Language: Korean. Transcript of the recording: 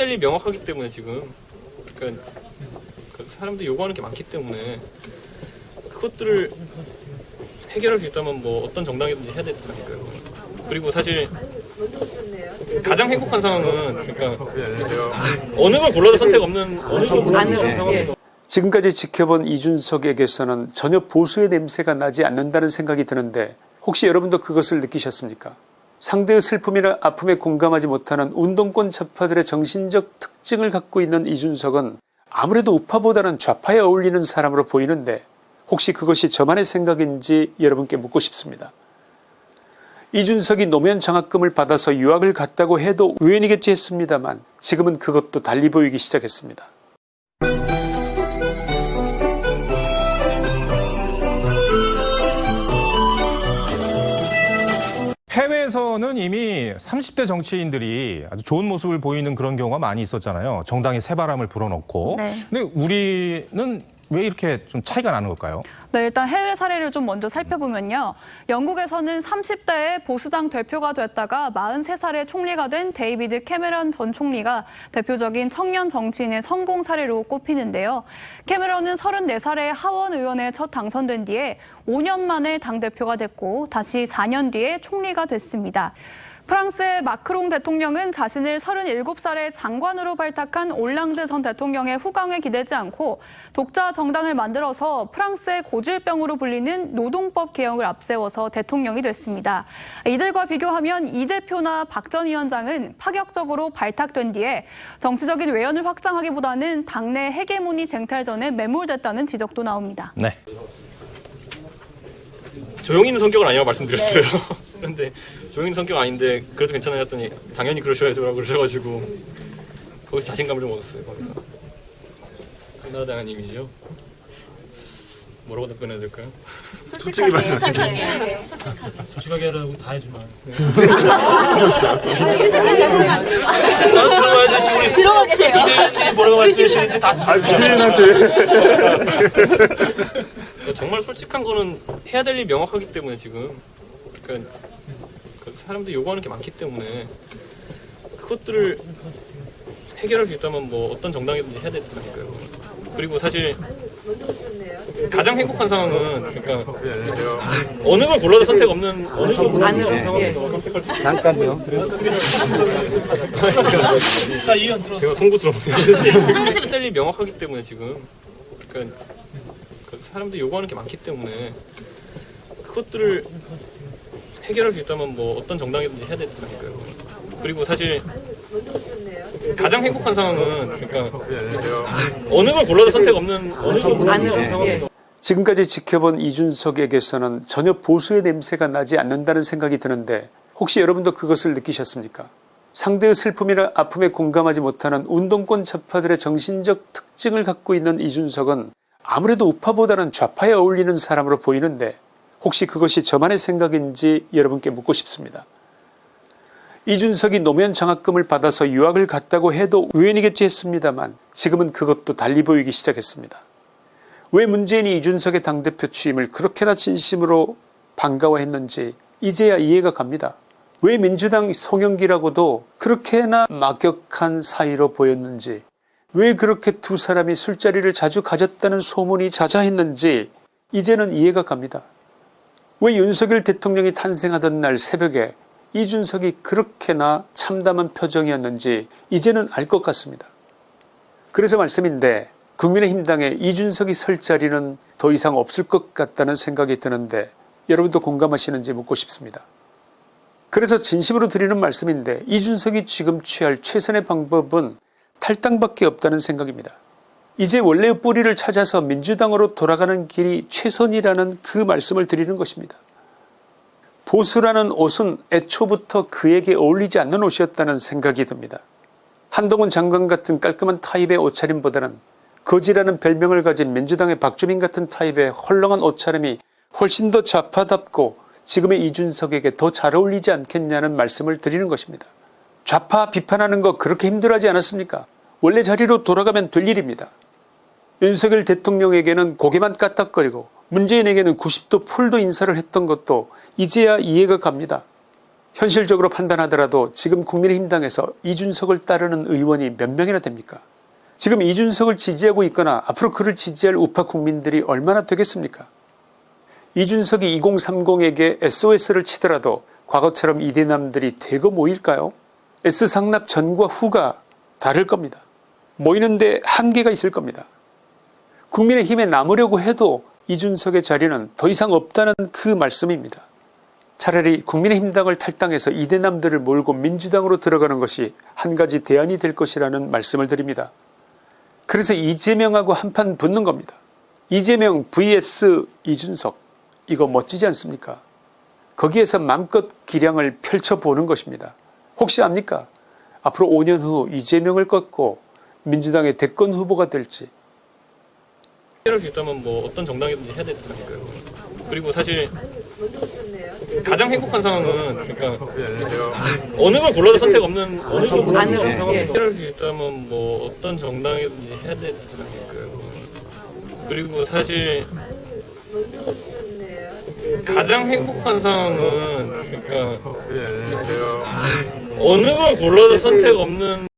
셀이 명확하기 때문에 지금 그러니까 사람들이 요구하는 게 많기 때문에 그것들을 해결할 수 있다면 뭐 어떤 정당이든지 해야 되지 않을까요? 그리고 사실 가장 행복한 상황은 그러니까 어느 걸 골라도 선택 없는 어느 걸 골라도 상황에서 지금까지 지켜본 이준석에게서는 전혀 보수의 냄새가 나지 않는다는 생각이 드는데 혹시 여러분도 그것을 느끼셨습니까? 상대의 슬픔이나 아픔에 공감하지 못하는 운동권 좌파들의 정신적 특징을 갖고 있는 이준석은 아무래도 우파보다는 좌파에 어울리는 사람으로 보이는데 혹시 그것이 저만의 생각인지 여러분께 묻고 싶습니다. 이준석이 노무현 장학금을 받아서 유학을 갔다고 해도 우연이겠지 했습니다만 지금은 그것도 달리 보이기 시작했습니다. 해외에서는 이미 30대 정치인들이 아주 좋은 모습을 보이는 그런 경우가 많이 있었잖아요. 정당에 새바람을 불어넣고. 네. 근데 우리는 왜 이렇게 좀 차이가 나는 걸까요? 네, 일단 해외 사례를 좀 먼저 살펴보면요. 영국에서는 30대에 보수당 대표가 됐다가 43살에 총리가 된 데이비드 캐메런 전 총리가 대표적인 청년 정치인의 성공 사례로 꼽히는데요. 캐메런은 34살에 하원 의원에 첫 당선된 뒤에 5년 만에 당대표가 됐고 다시 4년 뒤에 총리가 됐습니다. 프랑스의 마크롱 대통령은 자신을 37살에 장관으로 발탁한 올랑드 전 대통령의 후광에 기대지 않고 독자 정당을 만들어서 프랑스의 고질병으로 불리는 노동법 개혁을 앞세워서 대통령이 됐습니다. 이들과 비교하면 이 대표나 박 전 위원장은 파격적으로 발탁된 뒤에 정치적인 외연을 확장하기보다는 당내 헤게모니 쟁탈전에 매몰됐다는 지적도 나옵니다. 네. 조용히 있는 성격은 아니라고 말씀드렸어요. 그런데 조용히 있는 성격 아닌데 그래도 괜찮아요 했더니 당연히 그러셔야죠 그러셔가지고 거기서 자신감을 좀 얻었어요. 거기서 한나라당한 이미지요. 뭐라고 답변해야 될까요? 솔직히 말씀하세요. 솔직하게 하라고 다 해주마. 나도 들어봐야 되지. 우리 들어가게 돼요. 비대위원님이 뭐라고 말씀하시는지 다 들어봐야 정말 솔직한 거는 해야 될 일이 명확하기 때문에 지금 그러니까 사람들이 요구하는 게 많기 때문에 그것들을 해결할 수 있다면 뭐 어떤 정당이든지 해야 되지 않을까요? 그리고 사실 가장 행복한 상황은 그러니까 어느 걸 골라도 선택 없는 어느 걸 골라도 상황에서 선택할 수 있는 잠깐요. 자, 이현 들어. 제가 송구스럽네요. 해야 될 일이 명확하기 때문에 지금 그러니까 사람들이 요구하는 게 많기 때문에 그것들을 해결할 수 있다면 뭐 어떤 정당이든지 해야 되지 않을까요? 그리고 사실 가장 행복한 상황은 그러니까 어느 걸 골라도 선택 없는 어느 걸 골라도 상황에서 지금까지 지켜본 이준석에게서는 전혀 보수의 냄새가 나지 않는다는 생각이 드는데 혹시 여러분도 그것을 느끼셨습니까? 상대의 슬픔이나 아픔에 공감하지 못하는 운동권 좌파들의 정신적 특징을 갖고 있는 이준석은 아무래도 우파보다는 좌파에 어울리는 사람으로 보이는데 혹시 그것이 저만의 생각인지 여러분께 묻고 싶습니다. 이준석이 노무현 장학금을 받아서 유학을 갔다고 해도 우연이겠지 했습니다만 지금은 그것도 달리 보이기 시작했습니다. 왜 문재인이 이준석의 당대표 취임을 그렇게나 진심으로 반가워했는지 이제야 이해가 갑니다. 왜 민주당 송영길하고도 그렇게나 막역한 사이로 보였는지 왜 그렇게 두 사람이 술자리를 자주 가졌다는 소문이 자자했는지 이제는 이해가 갑니다. 왜 윤석열 대통령이 탄생하던 날 새벽에 이준석이 그렇게나 참담한 표정이었는지 이제는 알 것 같습니다. 그래서 말씀인데 국민의힘당에 이준석이 설 자리는 더 이상 없을 것 같다는 생각이 드는데 여러분도 공감하시는지 묻고 싶습니다. 그래서 진심으로 드리는 말씀인데 이준석이 지금 취할 최선의 방법은 탈당밖에 없다는 생각입니다. 이제 원래의 뿌리를 찾아서 민주당으로 돌아가는 길이 최선이라는 그 말씀을 드리는 것입니다. 보수라는 옷은 애초부터 그에게 어울리지 않는 옷이었다는 생각이 듭니다. 한동훈 장관 같은 깔끔한 타입의 옷차림보다는 거지라는 별명을 가진 민주당의 박주민 같은 타입의 헐렁한 옷차림이 훨씬 더 좌파답고 지금의 이준석에게 더 잘 어울리지 않겠냐는 말씀을 드리는 것입니다. 좌파 비판하는 거 그렇게 힘들어하지 않았습니까? 원래 자리로 돌아가면 될 일입니다. 윤석열 대통령에게는 고개만 까딱거리고 문재인에게는 90도 폴도 인사를 했던 것도 이제야 이해가 갑니다. 현실적으로 판단하더라도 지금 국민의힘당에서 이준석을 따르는 의원이 몇 명이나 됩니까? 지금 이준석을 지지하고 있거나 앞으로 그를 지지할 우파 국민들이 얼마나 되겠습니까? 이준석이 2030에게 SOS를 치더라도 과거처럼 이대남들이 대거 모일까요? S상납 전과 후가 다를 겁니다. 모이는데 한계가 있을 겁니다. 국민의힘에 남으려고 해도 이준석의 자리는 더 이상 없다는 그 말씀입니다. 차라리 국민의힘당을 탈당해서 이대남들을 몰고 민주당으로 들어가는 것이 한 가지 대안이 될 것이라는 말씀을 드립니다. 그래서 이재명하고 한판 붙는 겁니다. 이재명 vs 이준석, 이거 멋지지 않습니까? 거기에서 마음껏 기량을 펼쳐보는 것입니다. 혹시 압니까? 앞으로 5년 후 이재명을 꺾고 민주당의 대권 후보가 될지. 해결할 수 있다면 뭐 어떤 정당이든지 해야 되지 않을까요? 그리고 사실 가장 행복한 상황은 그러니까 어느 걸 골라도 선택 없는 어느 걸 골라도 상황에서 해결할 수 있다면 뭐 어떤 정당이든지 해야 되지 않을까요? 그리고 사실 가장 행복한 상황은 그러니까 어느 걸 골라도 선택 없는